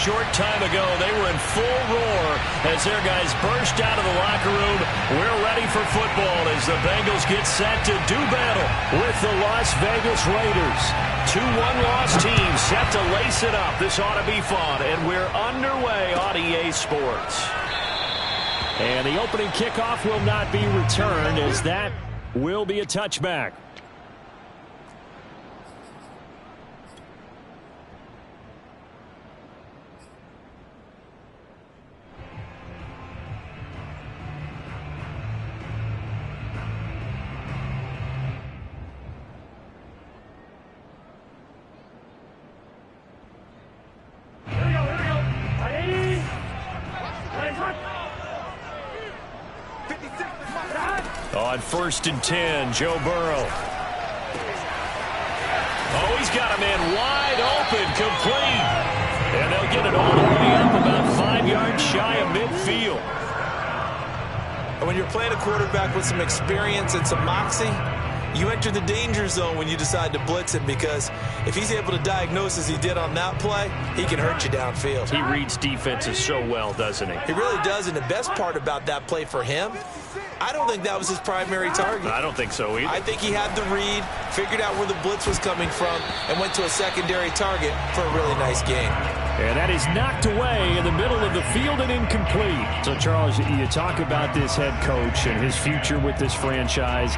short time ago, they were in full roar as their guys burst out of the locker room. We're ready for football as the Bengals get set to do battle with the Las Vegas Raiders. 2-1 loss team set to lace it up. This ought to be fun, and we're underway on EA Sports. And the opening kickoff will not be returned as that will be a touchback. On 1st and 10, Joe Burrow. Oh, he's got a man wide open, complete. And they'll get it all the way up about 5 yards shy of midfield. And when you're playing a quarterback with some experience and some moxie, you enter the danger zone when you decide to blitz him, because if he's able to diagnose as he did on that play, he can hurt you downfield. He reads defenses so well, doesn't he? He really does, and the best part about that play for him, I don't think that was his primary target. I don't think so either. I think he had the read, figured out where the blitz was coming from, and went to a secondary target for a really nice gain. And that is knocked away in the middle of the field and incomplete. So, Charles, you talk about this head coach and his future with this franchise.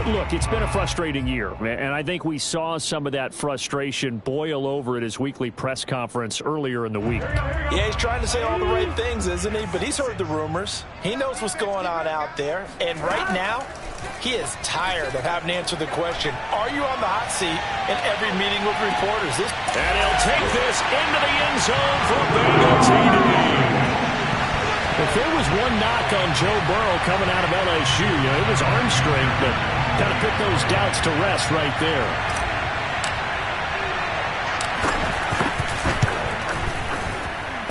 Look, it's been a frustrating year, and I think we saw some of that frustration boil over at his weekly press conference earlier in the week. Yeah, he's trying to say all the right things, isn't he? But he's heard the rumors. He knows what's going on out there. And right now, he is tired of having to answer the question, are you on the hot seat in every meeting with reporters? And he'll take this into the end zone for Bengal TD. If there was one knock on Joe Burrow coming out of LSU, it was arm strength, but kind of put those doubts to rest right there.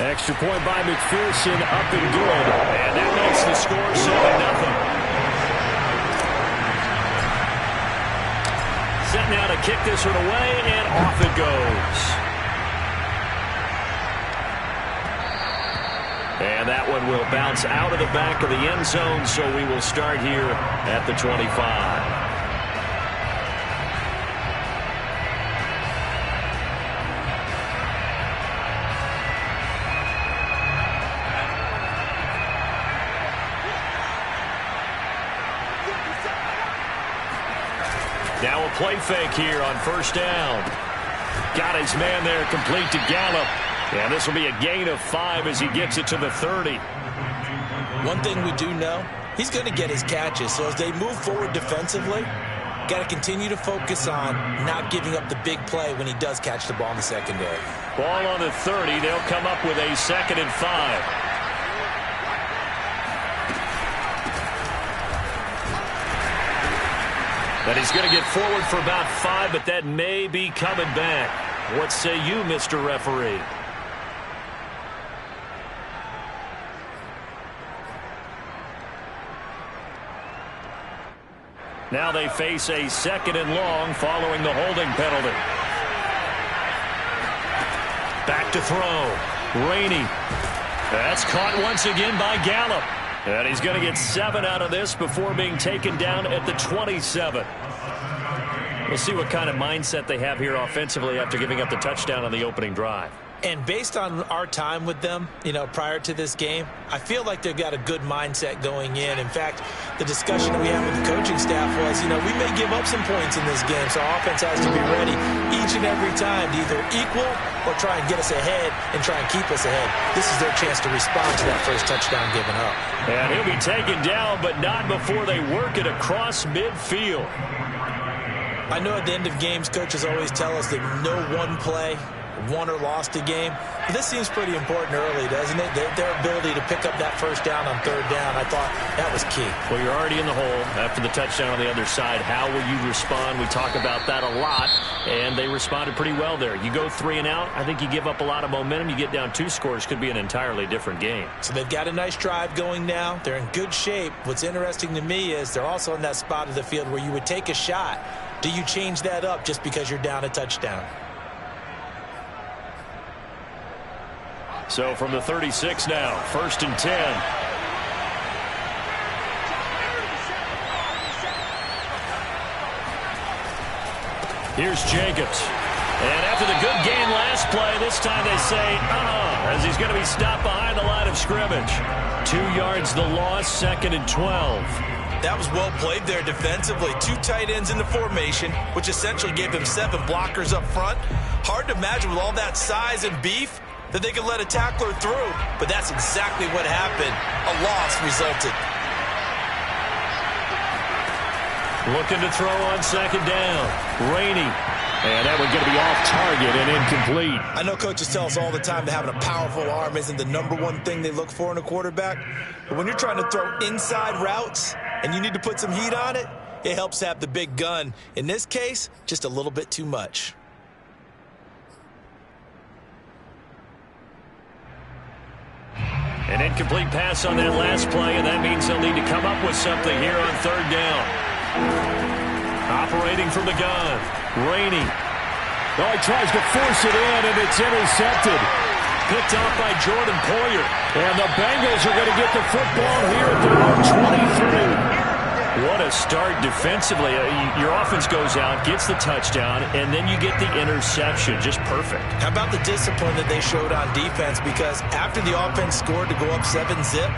Extra point by McPherson, up and good. And that makes the score 7-0. Set now to kick this one away, and off it goes. And that one will bounce out of the back of the end zone, so we will start here at the 25. Now a play fake here on 1st down. Got his man there, complete to Gallup. And this will be a gain of 5 as he gets it to the 30. One thing we do know, he's going to get his catches. So as they move forward defensively, got to continue to focus on not giving up the big play when he does catch the ball in the secondary. Ball on the 30. They'll come up with a 2nd and 5. But he's going to get forward for about 5, but that may be coming back. What say you, Mr. Referee? Now they face a 2nd and long following the holding penalty. Back to throw. Rainey. That's caught once again by Gallup. And he's going to get 7 out of this before being taken down at the 27. We'll see what kind of mindset they have here offensively after giving up the touchdown on the opening drive. And based on our time with them, prior to this game, I feel like they've got a good mindset going in. In fact, the discussion that we had with the coaching staff was, we may give up some points in this game, so our offense has to be ready each and every time to either equal or try and get us ahead and try and keep us ahead. This is their chance to respond to that first touchdown given up. And he'll be taken down, but not before they work it across midfield. I know at the end of games, coaches always tell us that no one play won or lost a game. But this seems pretty important early, doesn't it? Their ability to pick up that first down on 3rd down, I thought that was key. Well, you're already in the hole after the touchdown on the other side. How will you respond? We talk about that a lot, and they responded pretty well there. You go 3 and out, I think you give up a lot of momentum. You get down 2 scores, could be an entirely different game. So they've got a nice drive going now. They're in good shape. What's interesting to me is they're also in that spot of the field where you would take a shot. Do you change that up just because you're down a touchdown? So from the 36 now, 1st and 10. Here's Jacobs. And after the good game last play, this time they say, as he's going to be stopped behind the line of scrimmage. 2 yards the loss, 2nd and 12. That was well played there defensively. 2 tight ends in the formation, which essentially gave them 7 blockers up front. Hard to imagine with all that size and beef that they could let a tackler through, but that's exactly what happened. A loss resulted. Looking to throw on 2nd down. Rainey. And that one's going to be off target and incomplete. I know coaches tell us all the time that having a powerful arm isn't the #1 thing they look for in a quarterback. But when you're trying to throw inside routes and you need to put some heat on it, it helps to have the big gun. In this case, just a little bit too much. An incomplete pass on that last play, and that means they'll need to come up with something here on 3rd down. Operating from the gun, Rainey. Oh, he tries to force it in, and it's intercepted. Picked off by Jordan Poyer. And the Bengals are going to get the football here at their own 23. What a start defensively. Your offense goes out, gets the touchdown, and then you get the interception. Just perfect. How about the discipline that they showed on defense? Because after the offense scored to go up 7-zip,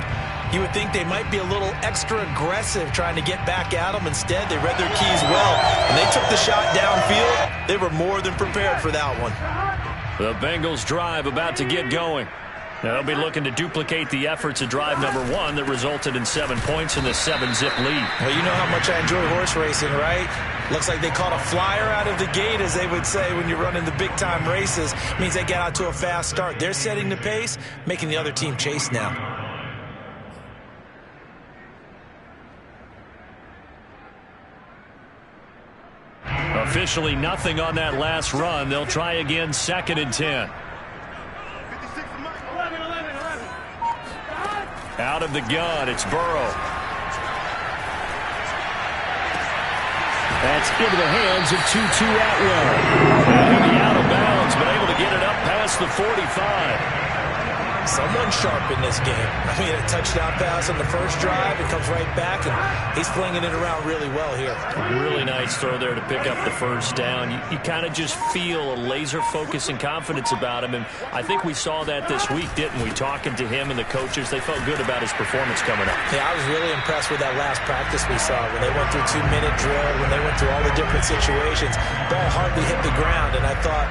you would think they might be a little extra aggressive trying to get back at them. Instead, they read their keys well, and they took the shot downfield. They were more than prepared for that one. The Bengals drive about to get going. Now, they'll be looking to duplicate the efforts of drive #1 that resulted in 7 points in the 7-zip lead. Well, you know how much I enjoy horse racing, right? Looks like they caught a flyer out of the gate, as they would say when you're running the big-time races. Means they get out to a fast start. They're setting the pace, making the other team chase now. Officially nothing on that last run. They'll try again 2nd and 10. Out of the gun, it's Burrow. That's into the hands of Tutu Atwell. And he'll be out of bounds, but able to get it up past the 45. Someone sharp in this game. I mean, a touchdown pass on the first drive. It comes right back, and he's flinging it around really well here. Really nice throw there to pick up the first down. You kind of just feel a laser focus and confidence about him, and I think we saw that this week, didn't we? Talking to him and the coaches, they felt good about his performance coming up. Yeah, I was really impressed with that last practice we saw when they went through 2-minute drill, when they went through all the different situations. Ball hardly hit the ground, and I thought,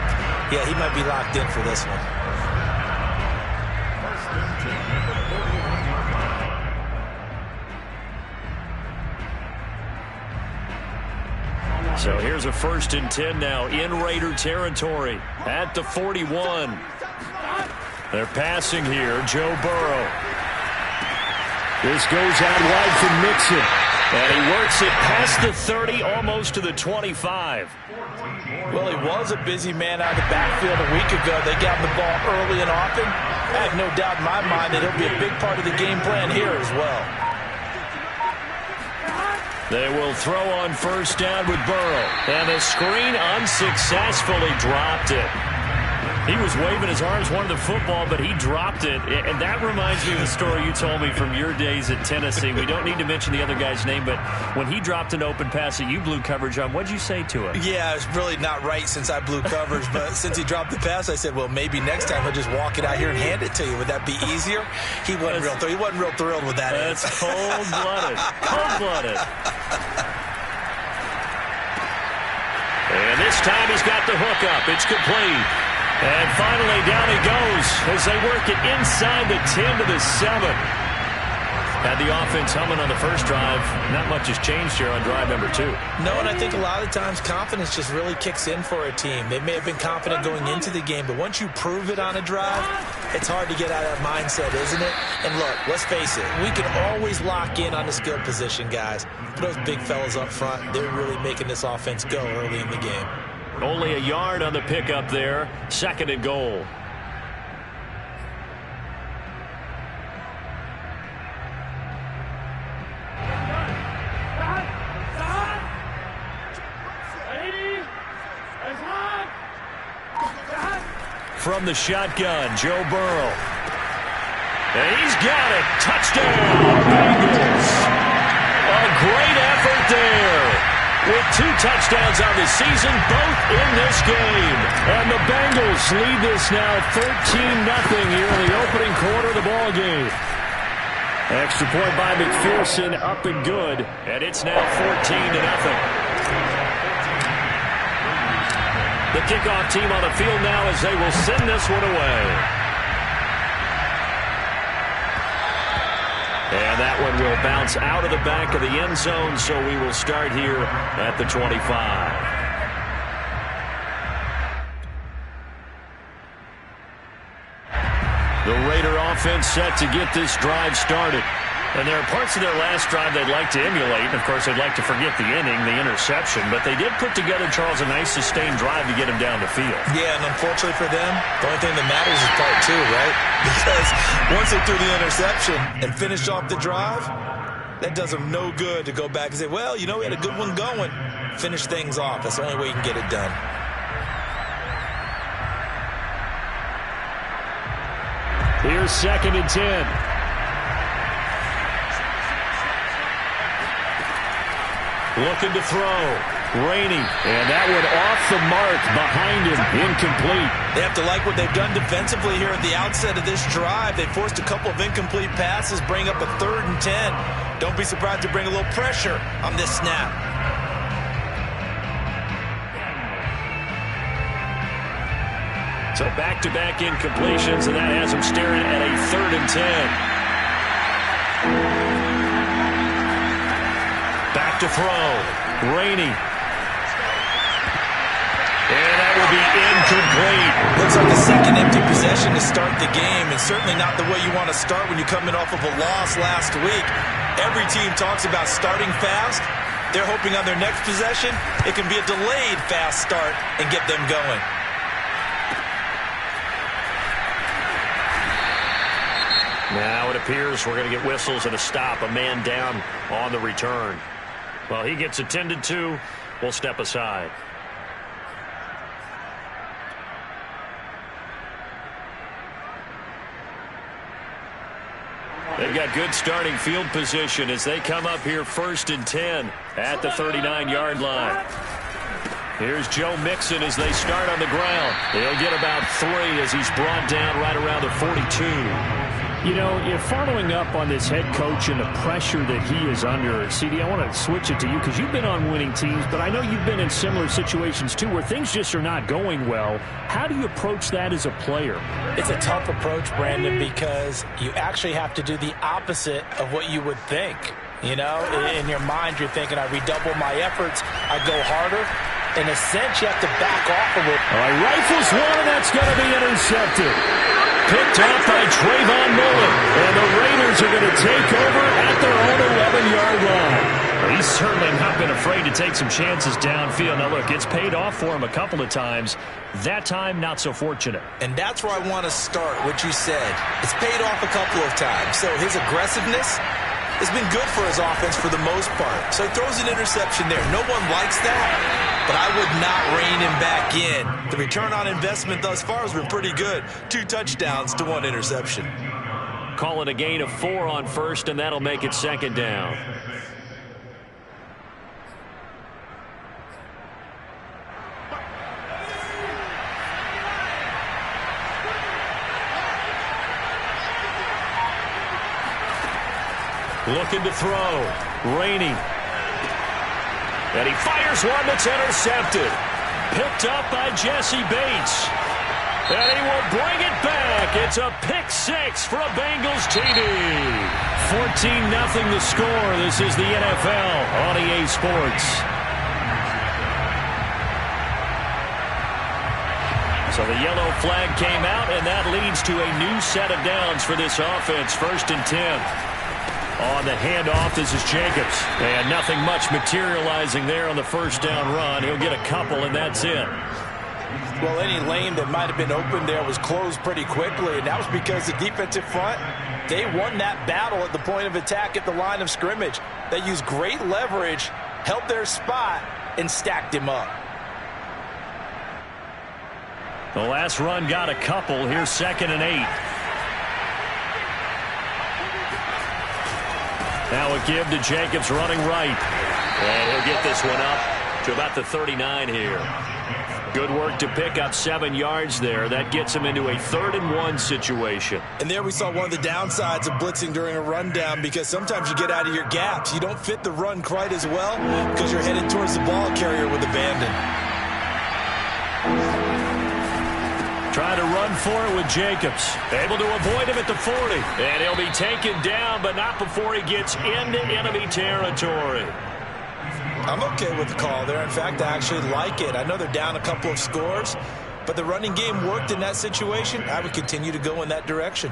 yeah, he might be locked in for this one. So here's a 1st and 10 now in Raider territory at the 41. They're passing here, Joe Burrow. This goes out wide for Mixon. And he works it past the 30, almost to the 25. Well, he was a busy man out of the backfield a week ago. They got him the ball early and often. I have no doubt in my mind that he'll be a big part of the game plan here as well. They will throw on 1st down with Burrow. And the screen unsuccessfully dropped it. He was waving his arms, wanted the football, but he dropped it. And that reminds me of the story you told me from your days at Tennessee. We don't need to mention the other guy's name, but when he dropped an open pass that you blew coverage on, what'd you say to him? Yeah, it's really not right since I blew coverage, but since he dropped the pass, I said, well, maybe next time he'll just walk it out here and hand it to you. Would that be easier? He wasn't real thrilled with that. That's cold-blooded. Cold-blooded. And this time he's got the hook up. It's complete. And finally, down he goes as they work it inside the 10 to the 7. Had the offense humming on the first drive. Not much has changed here on drive #2. No, and I think a lot of times confidence just really kicks in for a team. They may have been confident going into the game, but once you prove it on a drive, it's hard to get out of that mindset, isn't it? And look, let's face it, we can always lock in on the skill position, guys. But those big fellas up front, they're really making this offense go early in the game. Only a yard on the pickup there. 2nd and goal. from the shotgun. Joe Burrow. And he's got it. Touchdown, Bengals. A great effort there. With 2 touchdowns on the season, both in this game. And the Bengals lead this now 13-0 here in the opening quarter of the ball game. Extra point by McPherson, up and good. And it's now 14-0. The kickoff team on the field now as they will send this one away. And that one will bounce out of the back of the end zone, so we will start here at the 25. The Raider offense set to get this drive started. And there are parts of their last drive they'd like to emulate. And, of course, they'd like to forget the inning, the interception. But they did put together, Charles, a nice sustained drive to get him down the field. Yeah, and unfortunately for them, the only thing that matters is part 2, right? Because once they threw the interception and finished off the drive, that does them no good to go back and say, well, you know, we had a good one going. Finish things off. That's the only way you can get it done. Here's 2nd and 10. Looking to throw. Rainey. And that one off the mark behind him. Incomplete. They have to like what they've done defensively here at the outset of this drive. They forced a couple of incomplete passes, bring up a 3rd and 10. Don't be surprised to bring a little pressure on this snap. So back-to-back incompletions, and that has them staring at a 3rd and 10. Back to throw. Rainey. And that will be incomplete. Looks like a second empty possession to start the game, and certainly not the way you want to start when you're coming off of a loss last week. Every team talks about starting fast. They're hoping on their next possession it can be a delayed fast start and get them going. Now it appears we're going to get whistles and a stop. A man down on the return. Well, he gets attended to. We'll step aside. They've got good starting field position as they come up here 1st and 10 at the 39-yard line. Here's Joe Mixon as they start on the ground. They'll get about 3 as he's brought down right around the 42. You know, you're following up on this head coach and the pressure that he is under. CD, I want to switch it to you because you've been on winning teams, but I know you've been in similar situations too where things just are not going well. How do you approach that as a player? It's a tough approach, Brandon, because you actually have to do the opposite of what you would think. You know, in your mind, you're thinking, I redouble my efforts, I go harder. In a sense, you have to back off a little. All right, rifles one, and that's going to be intercepted. Picked off by Trayvon Mullen. And the Raiders are going to take over at their own 11-yard line. Well, he's certainly not been afraid to take some chances downfield. Now, look, it's paid off for him a couple of times. That time, not so fortunate. And that's where I want to start, what you said. It's paid off a couple of times. So his aggressiveness has been good for his offense for the most part. So he throws an interception there. No one likes that. But I would not rein him back in. The return on investment thus far has been pretty good. 2 touchdowns to 1 interception. Call it a gain of 4 on 1st, and that'll make it 2nd down. Looking to throw. Rainey. And he fires one that's intercepted. Picked up by Jesse Bates. And he will bring it back. It's a pick 6 for a Bengals TD. 14-0 the score. This is the NFL on EA Sports. So the yellow flag came out, and that leads to a new set of downs for this offense. 1st and 10. On the handoff, this is Jacobs. And nothing much materializing there on the 1st down run. He'll get a couple, and that's it. Well, any lane that might have been open there was closed pretty quickly, and that was because the defensive front, they won that battle at the point of attack at the line of scrimmage. They used great leverage, held their spot, and stacked him up. The last run got a couple. Here's 2nd and 8. Now a give to Jacobs running right. And he'll get this one up to about the 39 here. Good work to pick up 7 yards there. That gets him into a 3rd and 1 situation. And there we saw one of the downsides of blitzing during a rundown, because sometimes you get out of your gaps. You don't fit the run quite as well because you're headed towards the ball carrier with abandon. Try to run for it with Jacobs. Able to avoid him at the 40. And he'll be taken down, but not before he gets into enemy territory. I'm okay with the call there. In fact, I actually like it. I know they're down a couple of scores, but the running game worked in that situation. I would continue to go in that direction.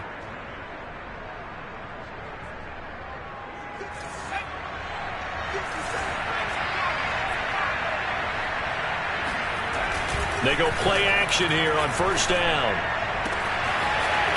They go play action here on 1st down.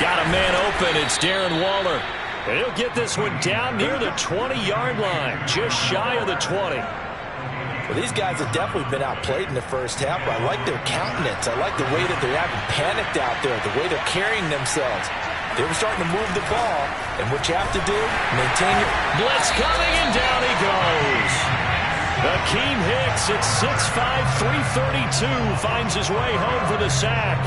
Got a man open. It's Darren Waller. And he'll get this one down near the 20-yard line, just shy of the 20. Well, these guys have definitely been outplayed in the first half, but I like their countenance. I like the way that they haven't panicked out there, the way they're carrying themselves. They were starting to move the ball, and what you have to do, maintain your... Blitz coming, and down he goes. Akeem Hicks at 6'5", 332, finds his way home for the sack.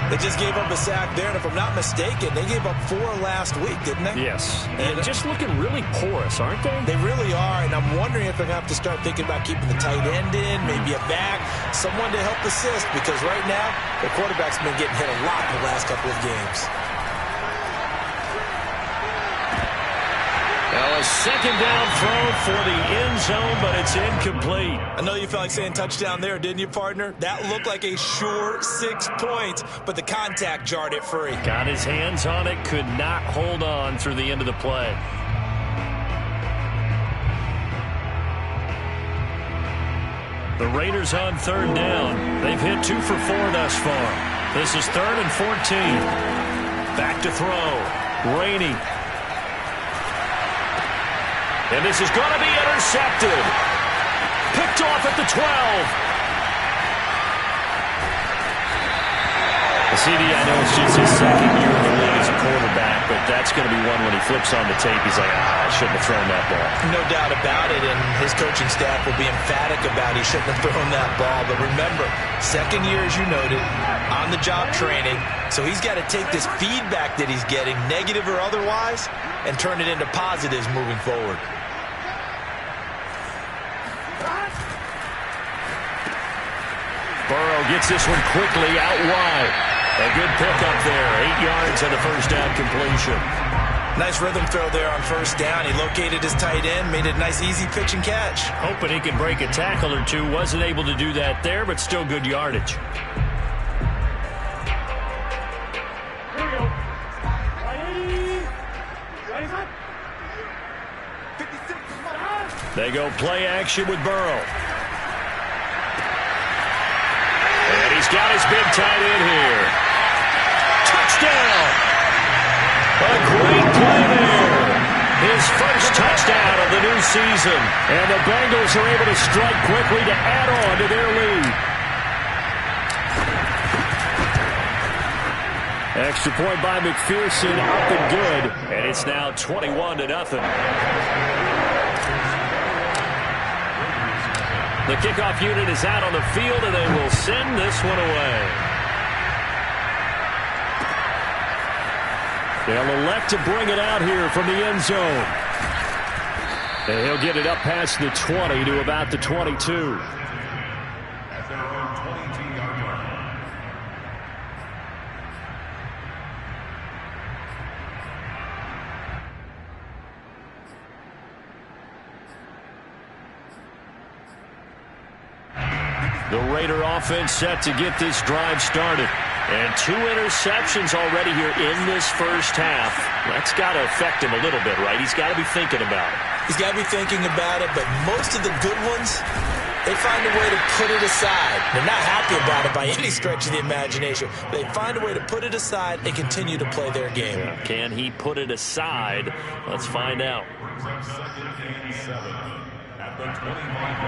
They just gave up a sack there, and if I'm not mistaken, they gave up 4 last week, didn't they? Yes. And just looking really porous, aren't they? They really are, and I'm wondering if they're going to have to start thinking about keeping the tight end in, maybe a back, someone to help assist, because right now, the quarterback's been getting hit a lot in the last couple of games. Now a 2nd down throw for the end zone, but it's incomplete. I know you felt like saying touchdown there, didn't you, partner? That looked like a sure 6 points, but the contact jarred it free. Got his hands on it, could not hold on through the end of the play. The Raiders on 3rd down. They've hit 2 for 4 thus far. This is 3rd and 14. Back to throw. Rainey. And this is going to be intercepted. Picked off at the 12. CD, I know it's just his 2nd year in the league as a quarterback, but that's going to be one when he flips on the tape. He's like, I shouldn't have thrown that ball. No doubt about it, and his coaching staff will be emphatic about he shouldn't have thrown that ball. But remember, 2nd year, as you noted, on-the-job training, so he's got to take this feedback that he's getting, negative or otherwise, and turn it into positives moving forward. Burrow gets this one quickly out wide. A good pickup there. 8 yards on the 1st down completion. Nice rhythm throw there on 1st down. He located his tight end, made it a nice easy pitch and catch. Hoping he can break a tackle or two. Wasn't able to do that there, but still good yardage. Here we go. They go play action with Burrow. And he's got his big tight end here. Touchdown! A great play there. His first touchdown of the new season. And the Bengals are able to strike quickly to add on to their lead. Extra point by McPherson, up and good. And it's now 21-0. The kickoff unit is out on the field, and they will send this one away. They'll elect to bring it out here from the end zone. And he'll get it up past the 20 to about the 22. At their own 22-yard line. The Raider offense set to get this drive started. And 2 interceptions already here in this first half. That's got to affect him a little bit, right? He's got to be thinking about it. He's got to be thinking about it, but most of the good ones, they find a way to put it aside. They're not happy about it by any stretch of the imagination. They find a way to put it aside and continue to play their game. Yeah. Can he put it aside? Let's find out.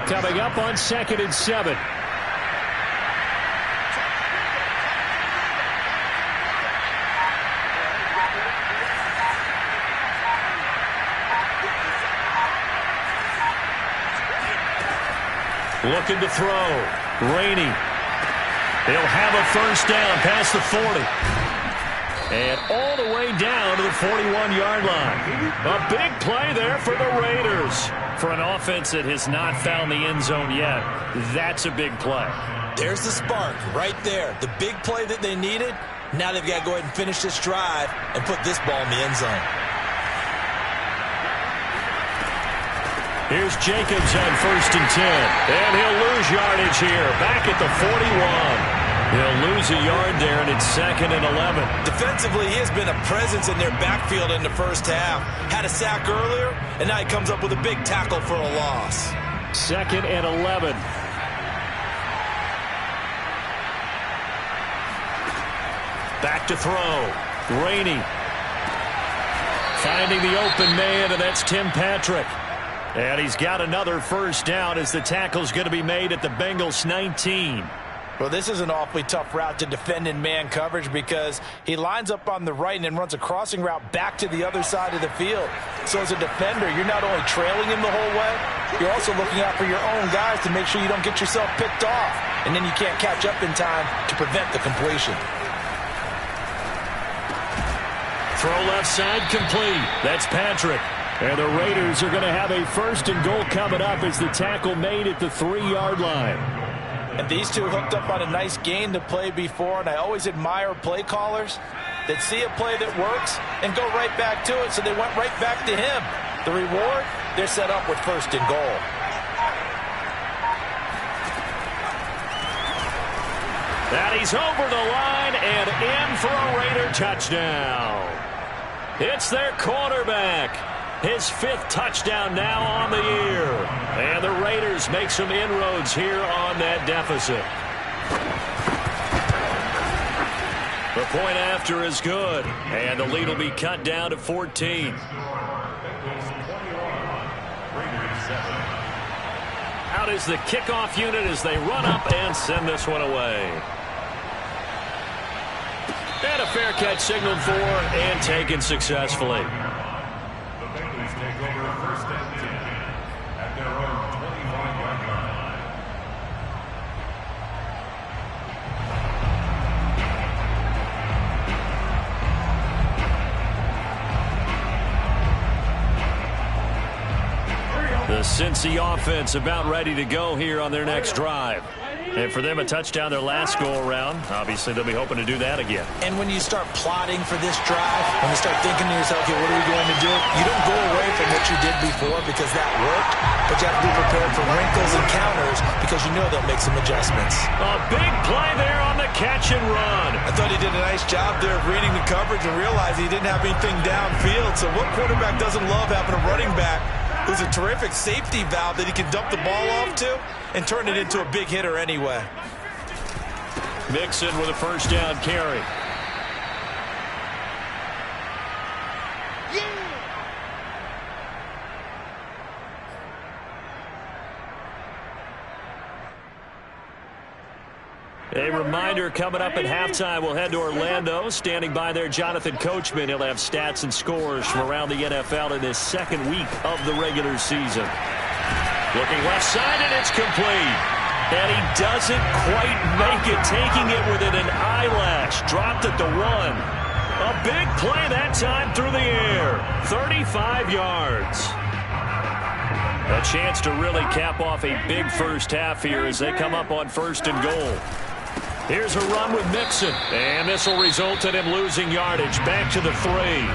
Coming up on 2nd and 7. Looking to throw. Rainey. He'll have a first down past the 40. And all the way down to the 41-yard line. A big play there for the Raiders. For an offense that has not found the end zone yet, that's a big play. There's the spark right there. The big play that they needed. Now they've got to go ahead and finish this drive and put this ball in the end zone. Here's Jacobs on 1st and 10. And he'll lose yardage here. Back at the 41. He'll lose a yard there, and it's 2nd and 11. Defensively, he has been a presence in their backfield in the first half. Had a sack earlier, and now he comes up with a big tackle for a loss. 2nd and 11. Back to throw. Rainey. Finding the open man, and that's Tim Patrick. And he's got another first down as the tackle's going to be made at the Bengals 19. Well, this is an awfully tough route to defend in man coverage because he lines up on the right and then runs a crossing route back to the other side of the field. So as a defender, you're not only trailing him the whole way, you're also looking out for your own guys to make sure you don't get yourself picked off. And then you can't catch up in time to prevent the completion. Throw left side complete. That's Patrick. And the Raiders are going to have a 1st and goal coming up as the tackle made at the 3-yard line. And these two hooked up on a nice gain to play before, and I always admire play callers that see a play that works and go right back to it, so they went right back to him. The reward, they're set up with 1st and goal. And he's over the line and in for a Raider touchdown. It's their quarterback. His 5th touchdown now on the year. And the Raiders make some inroads here on that deficit. The point after is good. And the lead will be cut down to 14. Out is the kickoff unit as they run up and send this one away. And a fair catch signaled for and taken successfully. Take over 1st and 10 at their own 25-yard line. The Cincy offense about ready to go here on their next drive. And for them, a touchdown their last go-around. Obviously, they'll be hoping to do that again. And when you start plotting for this drive, when you start thinking to yourself, okay, what are we going to do? You don't go away from what you did before because that worked, but you have to be prepared for wrinkles and counters because you know they'll make some adjustments. A big play there on the catch and run. I thought he did a nice job there of reading the coverage and realizing he didn't have anything downfield. So what quarterback doesn't love having a running back who's a terrific safety valve that he can dump the ball off to and turn it into a big hitter anyway. Mixon with a first down carry. A reminder coming up at halftime, we'll head to Orlando. Standing by there, Jonathan Coachman. He'll have stats and scores from around the NFL in his 2nd week of the regular season. Looking left side, and it's complete. And he doesn't quite make it, taking it within an eyelash. Dropped at the 1. A big play that time through the air. 35 yards. A chance to really cap off a big first half here as they come up on 1st and goal. Here's a run with Mixon, and this will result in him losing yardage back to the 3.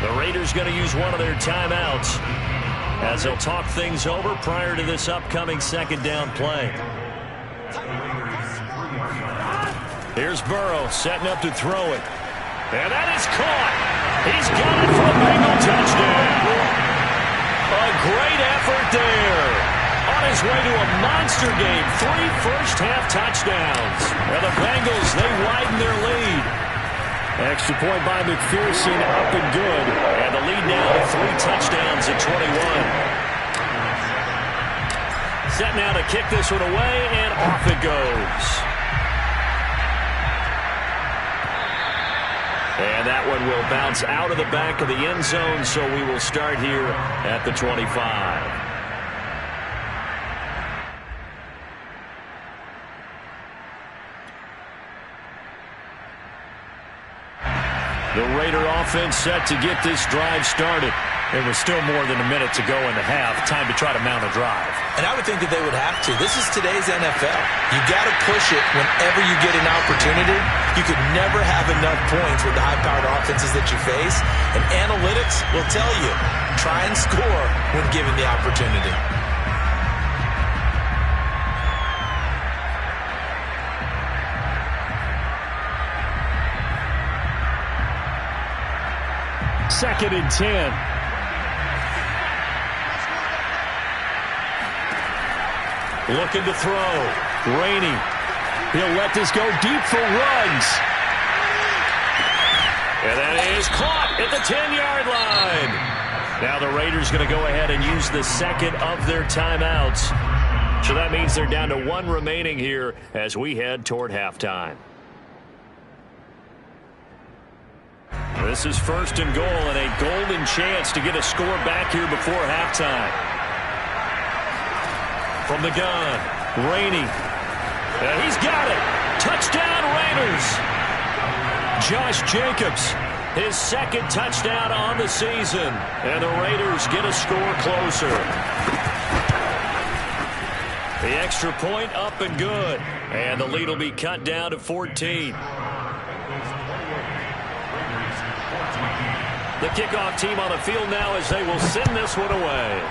The Raiders going to use one of their timeouts as they'll talk things over prior to this upcoming 2nd down play. Here's Burrow setting up to throw it. And that is caught. He's got it for a Bengal touchdown. A great effort there. On his way to a monster game, 3 first-half touchdowns. And the Bengals, they widen their lead. Extra point by McPherson, up and good. And the lead now to 3 touchdowns at 21. Set now to kick this one away, and off it goes. And that one will bounce out of the back of the end zone, so we will start here at the 25. The Raider offense set to get this drive started. There was still more than a minute to go in the half. Time to try to mount a drive. And I would think that they would have to. This is today's NFL. You got to push it whenever you get an opportunity. You could never have enough points with the high-powered offenses that you face. And analytics will tell you, try and score when given the opportunity. Second and 10. Looking to throw. Rainey. He'll let this go deep for runs. And that is caught at the 10-yard line. Now the Raiders going to go ahead and use the second of their timeouts. So that means they're down to one remaining here as we head toward halftime. This is first and goal and a golden chance to get a score back here before halftime. From the gun, Rainey. And he's got it. Touchdown, Raiders. Josh Jacobs, his second touchdown on the season. And the Raiders get a score closer. The extra point up and good. And the lead will be cut down to 14. The kickoff team on the field now as they will send this one away.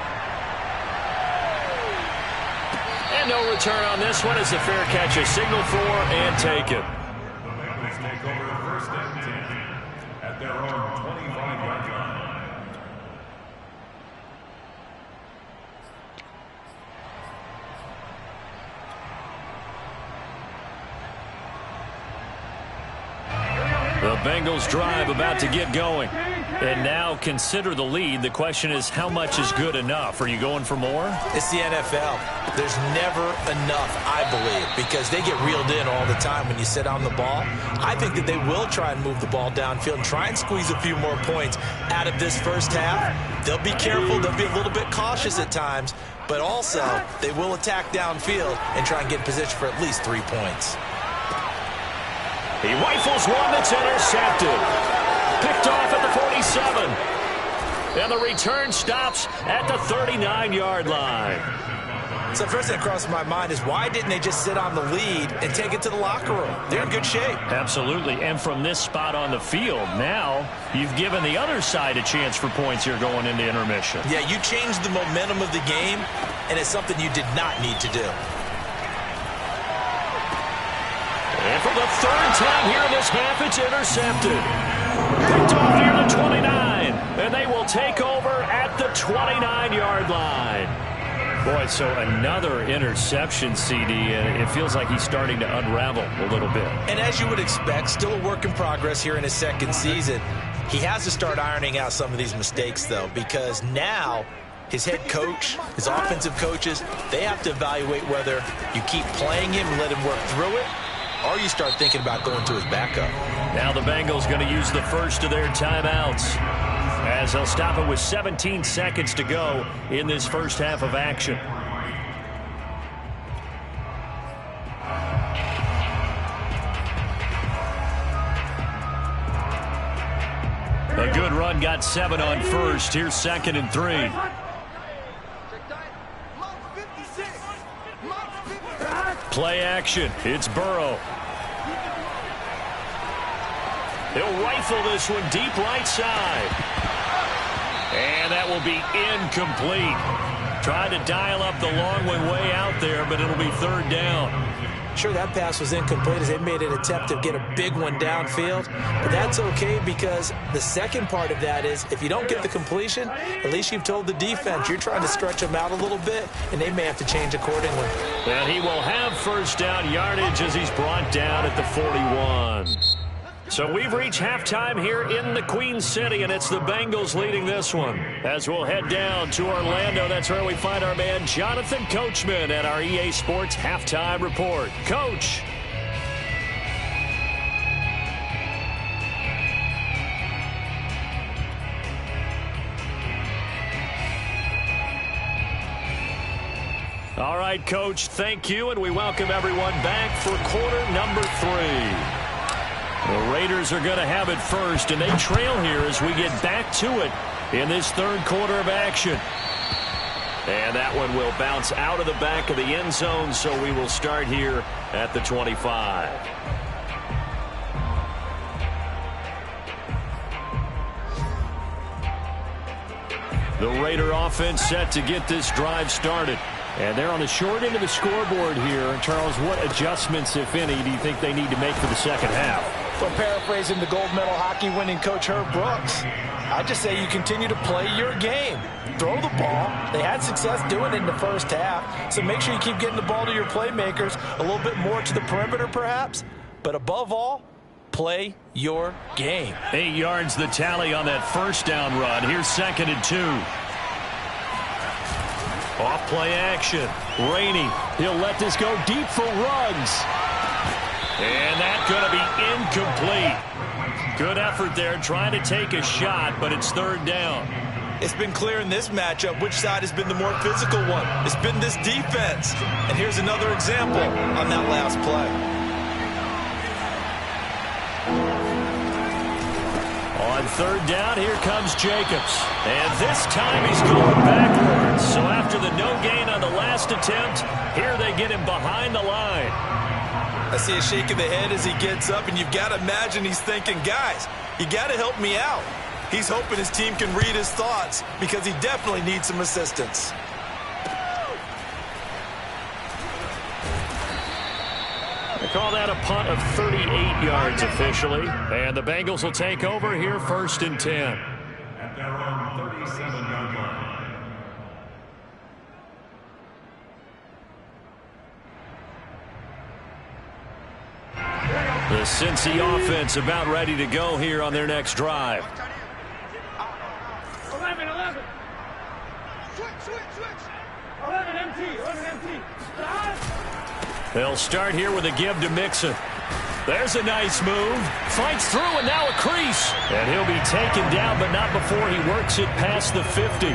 And no return on this one as the fair catch is signaled for and taken. The Bengals take over first and 10 at their own 25-yard line. The Bengals drive about to get going. And now consider the lead. The question is, how much is good enough? Are you going for more? It's the NFL. There's never enough, I believe, because they get reeled in all the time when you sit on the ball. I think that they will try and move the ball downfield and try and squeeze a few more points out of this first half. They'll be careful. They'll be a little bit cautious at times, but also they will attack downfield and try and get in position for at least 3 points. He rifles one that's intercepted. Picked off at the 47. And the return stops at the 39-yard line. So first thing that crosses my mind is why didn't they just sit on the lead and take it to the locker room? They're in good shape. Absolutely. And from this spot on the field, now you've given the other side a chance for points here going into intermission. Yeah, you changed the momentum of the game, and it's something you did not need to do. And for the third time here in this half, it's intercepted. Picked off near the 29, and they will take over at the 29-yard line. Boy, so another interception, CD, and it feels like he's starting to unravel a little bit. And as you would expect, still a work in progress here in his second season. He has to start ironing out some of these mistakes, though, because now his head coach, his offensive coaches, they have to evaluate whether you keep playing him and let him work through it, or you start thinking about going to his backup. Now the Bengals going to use the first of their timeouts as they'll stop it with 17 seconds to go in this first half of action. A good run, got 7 on first. Here's 2nd and 3. Play action. It's Burrow. He'll rifle this one deep right side. And that will be incomplete. Tried to dial up the long one way out there, but it'll be third down. Sure, that pass was incomplete as they made an attempt to get a big one downfield. But that's okay because the second part of that is if you don't get the completion, at least you've told the defense you're trying to stretch them out a little bit, and they may have to change accordingly. And he will have first down yardage as he's brought down at the 41. So we've reached halftime here in the Queen City, and it's the Bengals leading this one. As we'll head down to Orlando, that's where we find our man Jonathan Coachman at our EA Sports Halftime Report. Coach. All right, Coach, thank you, and we welcome everyone back for quarter number 3. The Raiders are going to have it first, and they trail here as we get back to it in this third quarter of action. And that one will bounce out of the back of the end zone, so we will start here at the 25. The Raider offense set to get this drive started. And they're on the short end of the scoreboard here. Charles, what adjustments, if any, do you think they need to make for the second half? Well, paraphrasing the gold medal hockey winning coach Herb Brooks, I just say you continue to play your game. Throw the ball. They had success doing it in the first half, so make sure you keep getting the ball to your playmakers, a little bit more to the perimeter perhaps, but above all, play your game. 8 yards the tally on that first down run. Here's 2nd and 2. Off play action. Rainey. He'll let this go deep for Ruggs. And that's going to be incomplete. Good effort there trying to take a shot, but it's 3rd down. It's been clear in this matchup which side has been the more physical one. It's been this defense. And here's another example on that last play. On 3rd down, here comes Jacobs. And this time he's going backwards. So after the no gain on the last attempt, here they get him behind the line. I see a shake of the head as he gets up, and you've got to imagine he's thinking, guys, you got to help me out. He's hoping his team can read his thoughts because he definitely needs some assistance. They call that a punt of 38 yards officially. And the Bengals will take over here 1st and 10. At their own 37-yard line. The Cincy offense about ready to go here on their next drive. 11. Switch. 11 empty. They'll start here with a give to Mixon. There's a nice move. Fights through and now a crease. And he'll be taken down, but not before he works it past the 50.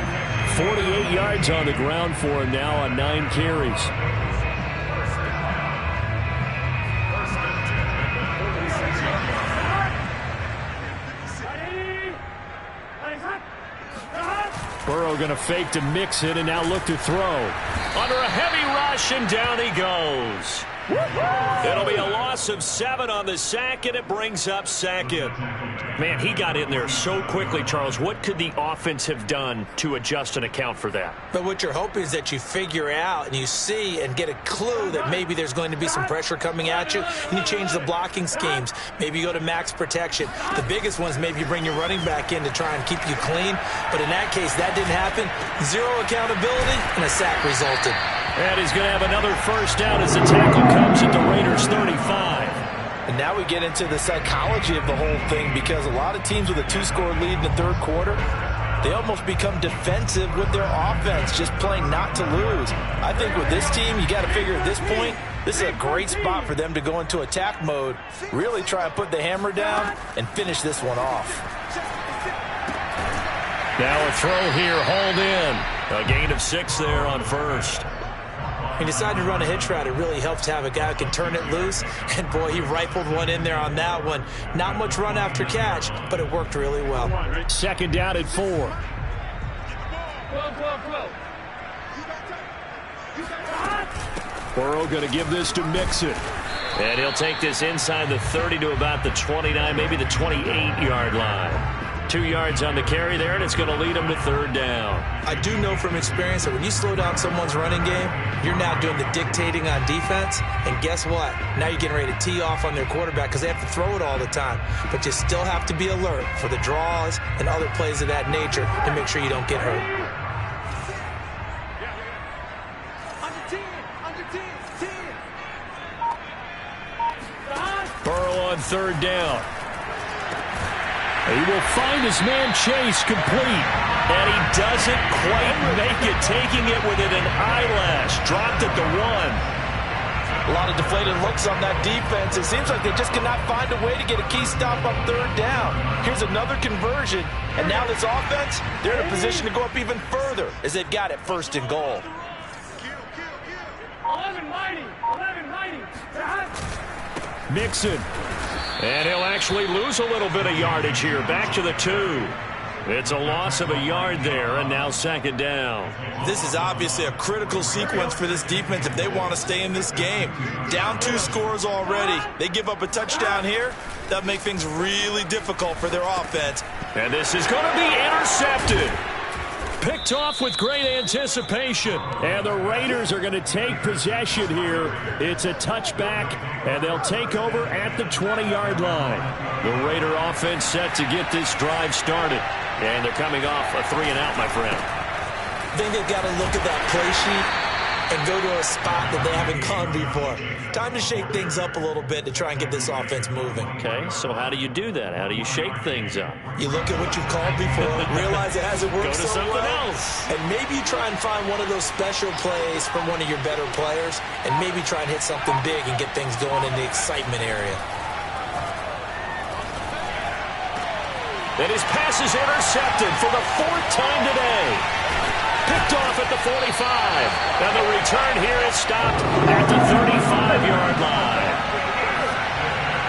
48 yards on the ground for him now on 9 carries. Burrow going to fake to Mixon and now look to throw. Under a heavy rush, and down he goes. It'll be a loss of 7 on the sack, and it brings up 2nd. Man, he got in there so quickly, Charles. What could the offense have done to adjust and account for that? But what you're hoping is that you figure out and you see and get a clue that maybe there's going to be some pressure coming at you, and you change the blocking schemes. Maybe you go to max protection. The biggest ones, maybe you bring your running back in to try and keep you clean. But in that case, that didn't happen. 0 accountability, and a sack resulted. And he's going to have another first down as the tackle comes at the Raiders' 35. And now we get into the psychology of the whole thing, because a lot of teams with a 2-score lead in the third quarter, they almost become defensive with their offense, just playing not to lose. I think with this team, you got to figure at this point, this is a great spot for them to go into attack mode, really try and put the hammer down and finish this one off. Now a throw here, hauled in. A gain of 6 there on first. He decided to run a hitch route. It really helps to have a guy who can turn it loose. And, boy, he rifled one in there on that one. Not much run after catch, but it worked really well. 2nd down at 4. Burrow going to give this to Mixon. And he'll take this inside the 30 to about the 29, maybe the 28-yard line. 2 yards on the carry there, and it's going to lead them to 3rd down. I do know from experience that when you slow down someone's running game, you're now doing the dictating on defense. And guess what? Now you're getting ready to tee off on their quarterback because they have to throw it all the time. But you still have to be alert for the draws and other plays of that nature to make sure you don't get hurt. Burrow on 3rd down. He will find his man Chase complete. And he doesn't quite make it, taking it within an eyelash. Dropped at the 1. A lot of deflated looks on that defense. It seems like they just cannot find a way to get a key stop on 3rd down. Here's another conversion. And now this offense, they're in a position to go up even further as they've got it 1st and goal. 11 mighty. Mixon. And he'll actually lose a little bit of yardage here. Back to the 2. It's a loss of a yard there, and now second down. This is obviously a critical sequence for this defense if they want to stay in this game. Down 2 scores already. They give up a touchdown here. That make things really difficult for their offense. And this is going to be intercepted. Picked off with great anticipation. And the Raiders are going to take possession here. It's a touchback, and they'll take over at the 20-yard line. The Raider offense set to get this drive started. And they're coming off a 3-and-out, my friend. I think they've got to look at that play sheet and go to a spot that they haven't gone before. Time to shake things up a little bit to try and get this offense moving. Okay, so how do you do that? How do you shake things up? You look at what you've called before, realize it hasn't worked Go to so something well, else. and maybe try and find one of those special plays from one of your better players, and maybe try and hit something big and get things going in the excitement area. And his pass is intercepted for the 4th time today. Picked off at the 45. And the return here is stopped at the 35-yard line.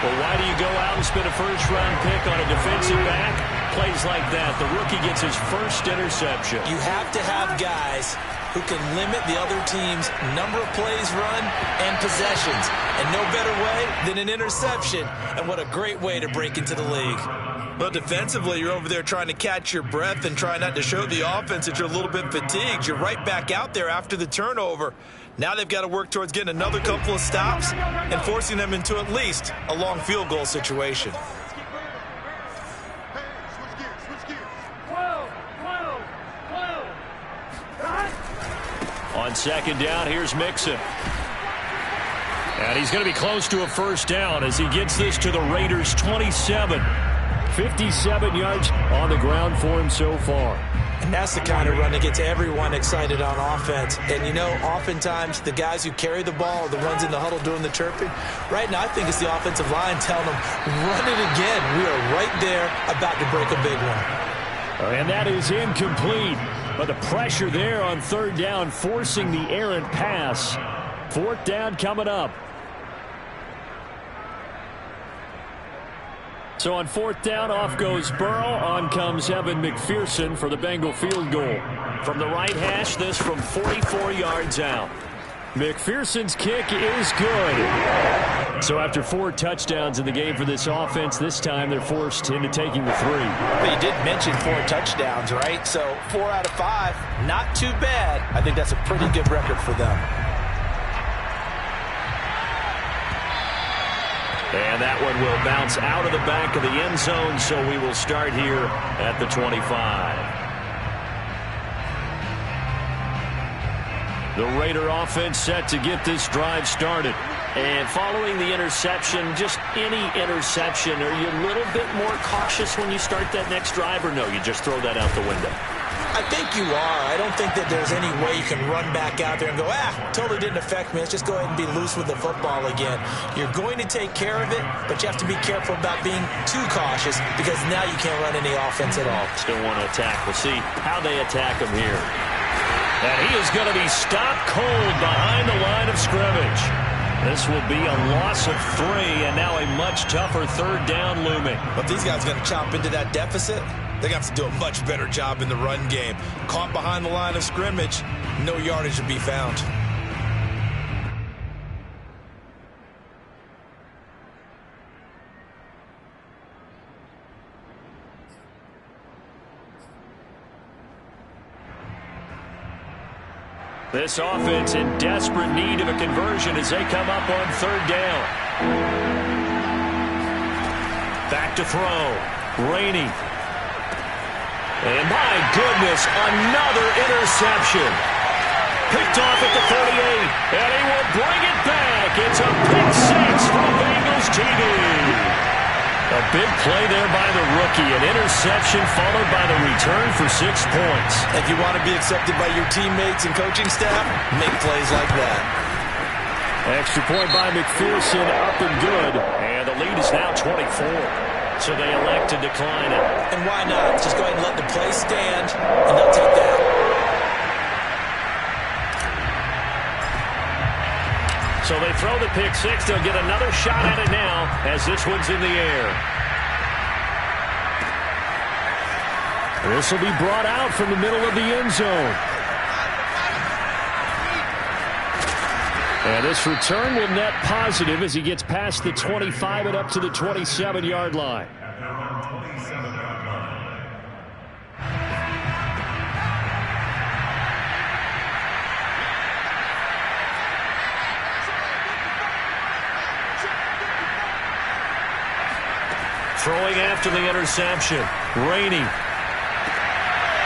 Well, why do you go out and spend a first-round pick on a defensive back? Plays like that. The rookie gets his first interception. You have to have guys who can limit the other team's number of plays run and possessions. And no better way than an interception. And what a great way to break into the league. Well, defensively, you're over there trying to catch your breath and try not to show the offense that you're a little bit fatigued. You're right back out there after the turnover. Now they've got to work towards getting another couple of stops and forcing them into at least a long field goal situation. 12, 12, 12. On second down, here's Mixon. And he's going to be close to a first down as he gets this to the Raiders' 27. 57 yards on the ground for him so far. And that's the kind of run that gets everyone excited on offense. And, you know, oftentimes the guys who carry the ball are the ones in the huddle doing the chirping. Right now, I think it's the offensive line telling them, run it again. We are right there about to break a big one. And that is incomplete. But the pressure there on third down, forcing the errant pass. 4th down coming up. So on 4th down, off goes Burrow. On comes Evan McPherson for the Bengal field goal. From the right hash, this from 44 yards out. McPherson's kick is good. So after 4 touchdowns in the game for this offense, this time they're forced into taking the 3. But you did mention 4 touchdowns, right? So 4 out of 5, not too bad. I think that's a pretty good record for them. And that one will bounce out of the back of the end zone, so we will start here at the 25. The Raider offense set to get this drive started. And following the interception, just any interception, are you a little bit more cautious when you start that next drive, or no, you just throw that out the window? I think you are. I don't think that there's any way you can run back out there and go, totally didn't affect me. Let's just go ahead and be loose with the football again. You're going to take care of it, but you have to be careful about being too cautious because now you can't run any offense at all. Still want to attack. We'll see how they attack him here. And he is going to be stopped cold behind the line of scrimmage. This will be a loss of 3, and now a much tougher third down looming. But these guys are going to chop into that deficit. They're going to have to do a much better job in the run game. Caught behind the line of scrimmage, no yardage to be found. This offense in desperate need of a conversion as they come up on third down. Back to throw. Rainey. And my goodness, another interception. Picked off at the 38, and he will bring it back. It's a pick 6 for Bengals TV. A big play there by the rookie. An interception followed by the return for 6 points. If you want to be accepted by your teammates and coaching staff, make plays like that. Extra point by McPherson, up and good. And the lead is now 24. So they elect to decline it. And why not? Just go ahead and let the play stand, and they'll take that. So they throw the the pick six. They'll get another shot at it now as this one's in the air. This will be brought out from the middle of the end zone. And this return will net positive as he gets past the 25 and up to the 27-yard line. Throwing after the interception. Rainey.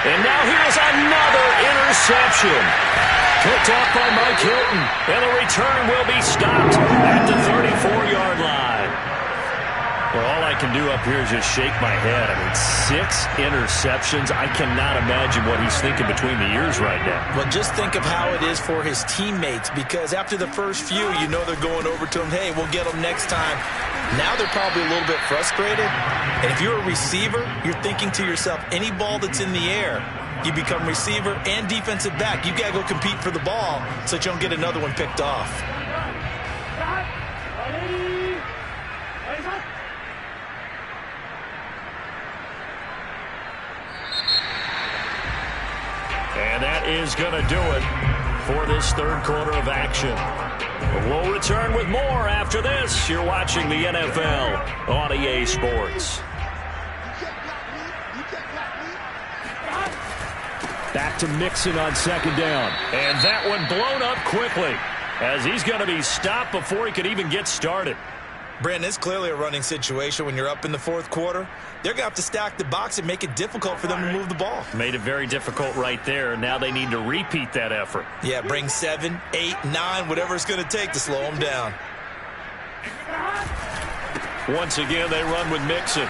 And now here's another interception. Picked off by Mike Hilton. And the return will be stopped at the 34-yard line. Well, all I can do up here is just shake my head. I mean, 6 interceptions. I cannot imagine what he's thinking between the ears right now. Well, just think of how it is for his teammates, because after the first few, you know they're going over to him, hey, we'll get them next time. Now they're probably a little bit frustrated. And if you're a receiver, you're thinking to yourself, any ball that's in the air, you become receiver and defensive back. You got to go compete for the ball so that you don't get another one picked off. And that is going to do it for this third quarter of action. We'll return with more after this. You're watching the NFL on EA Sports. Back to Mixon on second down. And that one blown up quickly as he's going to be stopped before he could even get started. Brandon, it's clearly a running situation when you're up in the fourth quarter. They're going to have to stack the box and make it difficult for them to move the ball. Made it very difficult right there. Now they need to repeat that effort. Yeah, bring 7, 8, 9, whatever it's going to take to slow them down. Once again, they run with Mixon.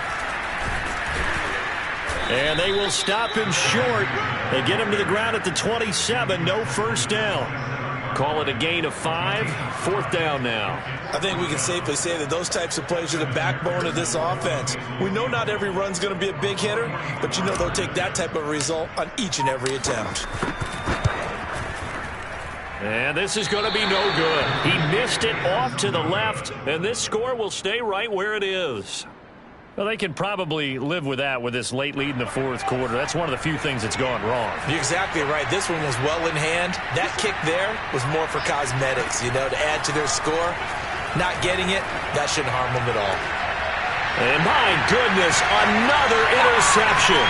And they will stop him short. They get him to the ground at the 27. No first down. Call it a gain of 5. Fourth down now. I think we can safely say that those types of plays are the backbone of this offense. We know not every run's going to be a big hitter, but you know they'll take that type of result on each and every attempt. And this is going to be no good. He missed it off to the left, and this score will stay right where it is. Well, they can probably live with that with this late lead in the fourth quarter. That's one of the few things that's gone wrong. You're exactly right. This one was well in hand. That kick there was more for cosmetics, you know, to add to their score. Not getting it, that shouldn't harm them at all. And my goodness, another interception.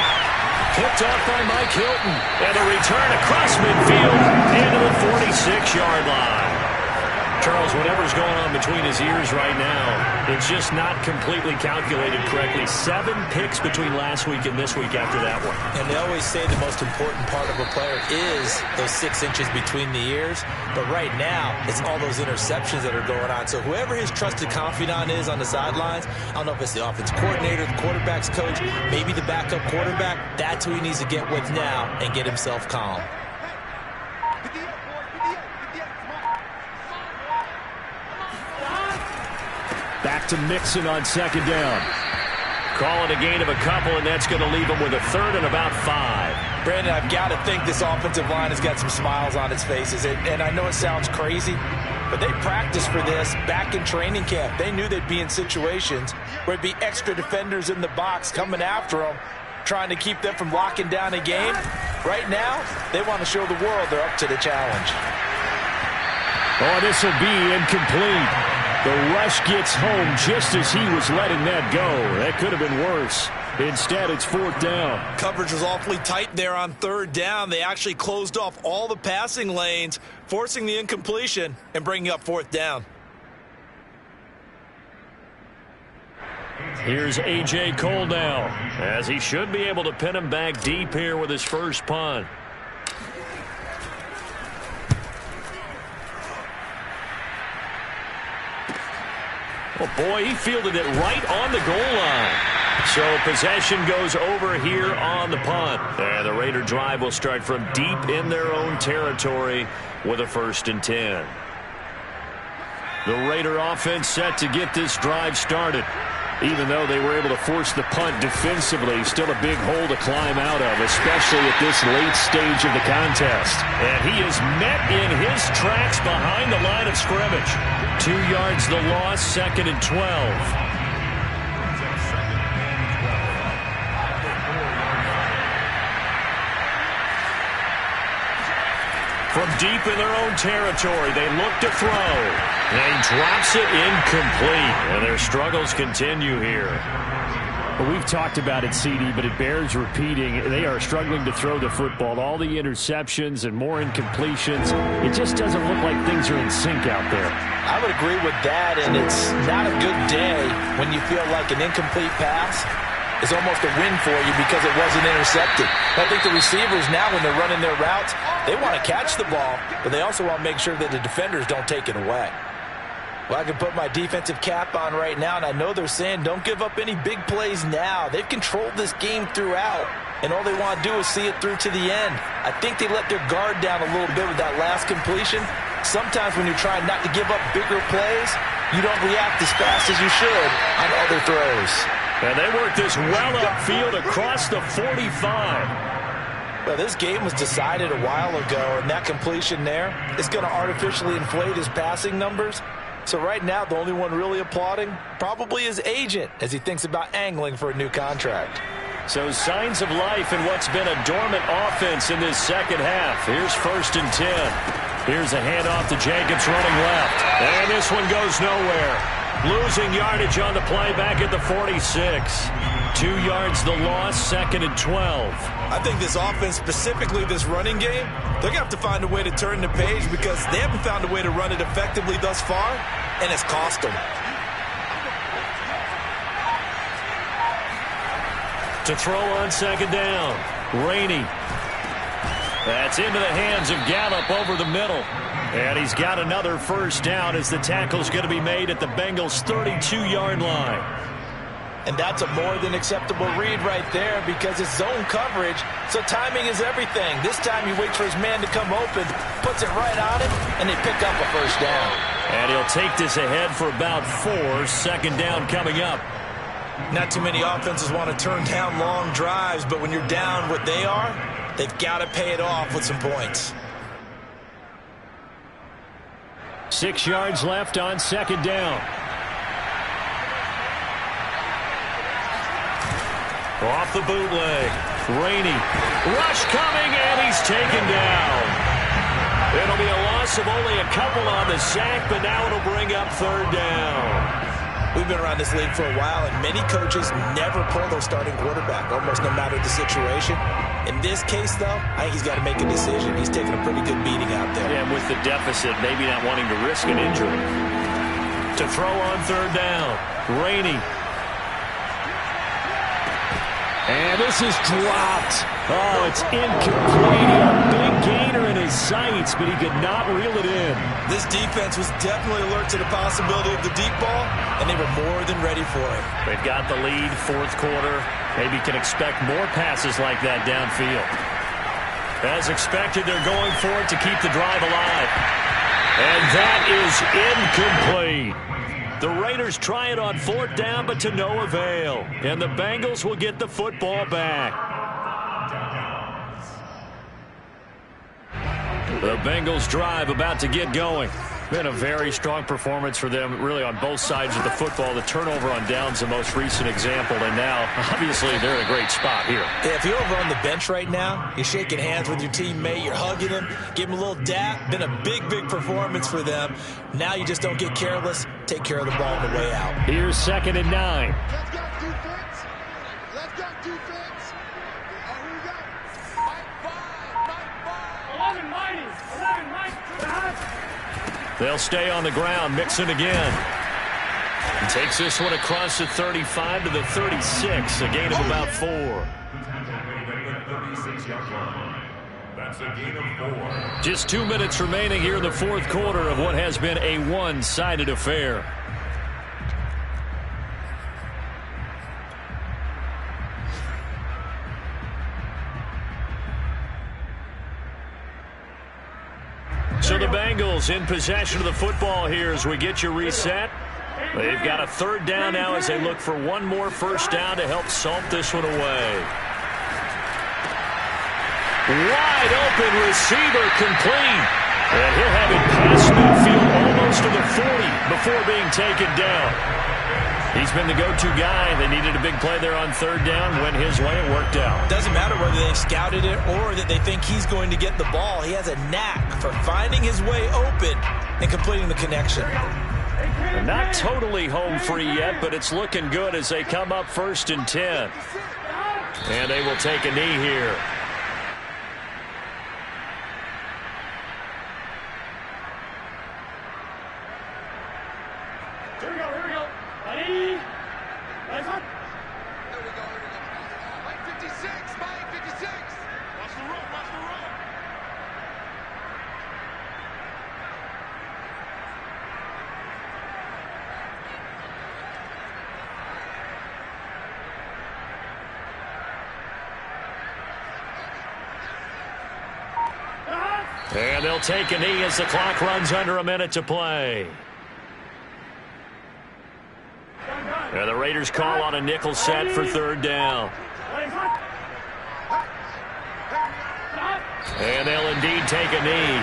Picked off by Mike Hilton. And a return across midfield into the 46-yard line. Charles, whatever's going on between his ears right now, it's just not completely calculated correctly. 7 picks between last week and this week after that one. And they always say the most important part of a player is those 6 inches between the ears. But right now, it's all those interceptions that are going on. So whoever his trusted confidant is on the sidelines, I don't know if it's the offense coordinator, the quarterback's coach, maybe the backup quarterback, that's who he needs to get with now and get himself calm. Back to Mixon on second down. Call it a gain of a couple, and that's going to leave him with a third and about 5. Brandon, I've got to think this offensive line has got some smiles on its faces. And I know it sounds crazy, but they practiced for this back in training camp. They knew they'd be in situations where it'd be extra defenders in the box coming after them, trying to keep them from locking down a game. Right now, they want to show the world they're up to the challenge. Oh, this will be incomplete. The rush gets home just as he was letting that go. That could have been worse. Instead, it's fourth down. Coverage was awfully tight there on third down. They actually closed off all the passing lanes, forcing the incompletion and bringing up fourth down. Here's A.J. Cole now, as he should be able to pin him back deep here with his first punt. Oh, boy, he fielded it right on the goal line. So possession goes over here on the punt. And the Raider drive will start from deep in their own territory with a 1st and 10. The Raider offense set to get this drive started. Even though they were able to force the punt defensively, still a big hole to climb out of, especially at this late stage of the contest. And he is met in his tracks behind the line of scrimmage. 2 yards the loss, 2nd and 12. From deep in their own territory, they look to throw. And he drops it incomplete. And their struggles continue here. Well, we've talked about it, CD, but it bears repeating. They are struggling to throw the football. All the interceptions and more incompletions. It just doesn't look like things are in sync out there. I would agree with that, and it's not a good day when you feel like an incomplete pass is almost a win for you because it wasn't intercepted. I think the receivers now, when they're running their routes, they want to catch the ball, but they also want to make sure that the defenders don't take it away. Well, I can put my defensive cap on right now, and I know they're saying don't give up any big plays now. They've controlled this game throughout, and all they want to do is see it through to the end. I think they let their guard down a little bit with that last completion. Sometimes when you're trying not to give up bigger plays, you don't react as fast as you should on other throws. And they work this well upfield across the 45. Well, this game was decided a while ago, and that completion there is going to artificially inflate his passing numbers. So right now, the only one really applauding probably his agent as he thinks about angling for a new contract. So signs of life in what's been a dormant offense in this second half. Here's 1st and 10. Here's a handoff to Jacobs running left. And this one goes nowhere. Losing yardage on the play back at the 46. 2 yards the loss, 2nd and 12. I think this offense, specifically this running game, they're going to have to find a way to turn the page because they haven't found a way to run it effectively thus far, and it's cost them. To throw on 2nd down. Rainey. That's into the hands of Gallup over the middle. And he's got another 1st down as the tackle's going to be made at the Bengals' 32-yard line. And that's a more than acceptable read right there because it's zone coverage, so timing is everything. This time he waits for his man to come open, puts it right on him, and they pick up a 1st down. And he'll take this ahead for about 4. 2nd down coming up. Not too many offenses want to turn down long drives, but when you're down what they are, they've got to pay it off with some points. 6 yards left on 2nd down. Off the bootleg. Rainey. Rush coming, and he's taken down. It'll be a loss of only a couple on the sack, but now it'll bring up 3rd down. We've been around this league for a while, and many coaches never pull their starting quarterback, almost no matter the situation. In this case, though, I think he's got to make a decision. He's taking a pretty good beating out there. Yeah, and with the deficit, maybe not wanting to risk an injury. To throw on 3rd down, Rainey. And this is dropped. Oh, it's incomplete. He had a big gainer in his sights, but he could not reel it in. This defense was definitely alert to the possibility of the deep ball, and they were more than ready for it. They've got the lead, 4th quarter. Maybe can expect more passes like that downfield. As expected, they're going for it to keep the drive alive. And that is incomplete. The Raiders try it on 4th down, but to no avail. And the Bengals will get the football back. The Bengals drive about to get going. Been a very strong performance for them, really, on both sides of the football. The turnover on downs, the most recent example, and now, obviously, they're in a great spot here. Yeah, if you're over on the bench right now, you're shaking hands with your teammate, you're hugging him, give him a little dap. Been a big, big performance for them. Now you just don't get careless. Take care of the ball on the way out. Here's 2nd and 9. Let's go, defense. Let's go, defense. Who we got? Mike 5. 11 mighty. 11 Mike. They'll stay on the ground. Mixon again. He takes this one across the 35 to the 36. A gain of about 4. That's a gain of 4. Just 2 minutes remaining here in the 4th quarter of what has been a one-sided affair. So the Bengals in possession of the football here as we get you reset. They've got a third down now as they look for one more first down to help salt this one away. Wide open receiver complete. And he'll have it past midfield almost to the 40 before being taken down. He's been the go-to guy. They needed a big play there on third down. Went his way. It worked out. Doesn't matter whether they scouted it or that they think he's going to get the ball. He has a knack for finding his way open and completing the connection. They're not totally home free yet, but it's looking good as they come up 1st and 10. And they will take a knee here. Here we go. Ready? Nice one. Here we go. Mike 56. Watch the run. And they'll take a knee as the clock runs under a minute to play. And the Raiders call on a nickel set for third down. And they'll indeed take a knee.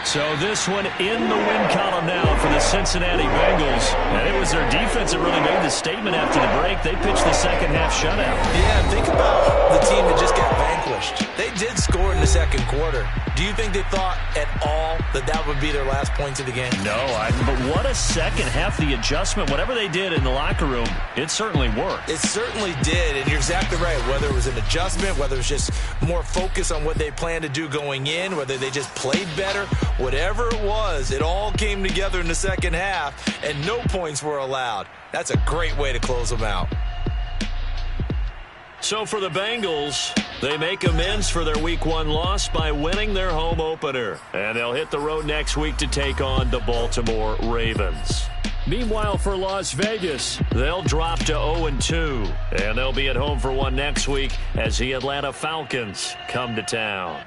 So this one in the win column now for the Cincinnati Bengals. And it was their defense that really made the statement after the break. They pitched the second half shutout. Yeah, think about the team that just got vanquished. They did score in the second quarter. Do you think they thought at all that that would be their last points of the game? No, but what a second half. The adjustment, whatever they did in the locker room, it certainly worked. It certainly did, and you're exactly right. Whether it was an adjustment, whether it was just more focus on what they planned to do going in, whether they just played better, whatever it was, it all came together in the second half, and no points were allowed. That's a great way to close them out. So for the Bengals, they make amends for their Week 1 loss by winning their home opener. And they'll hit the road next week to take on the Baltimore Ravens. Meanwhile, for Las Vegas, they'll drop to 0-2. And they'll be at home for one next week as the Atlanta Falcons come to town.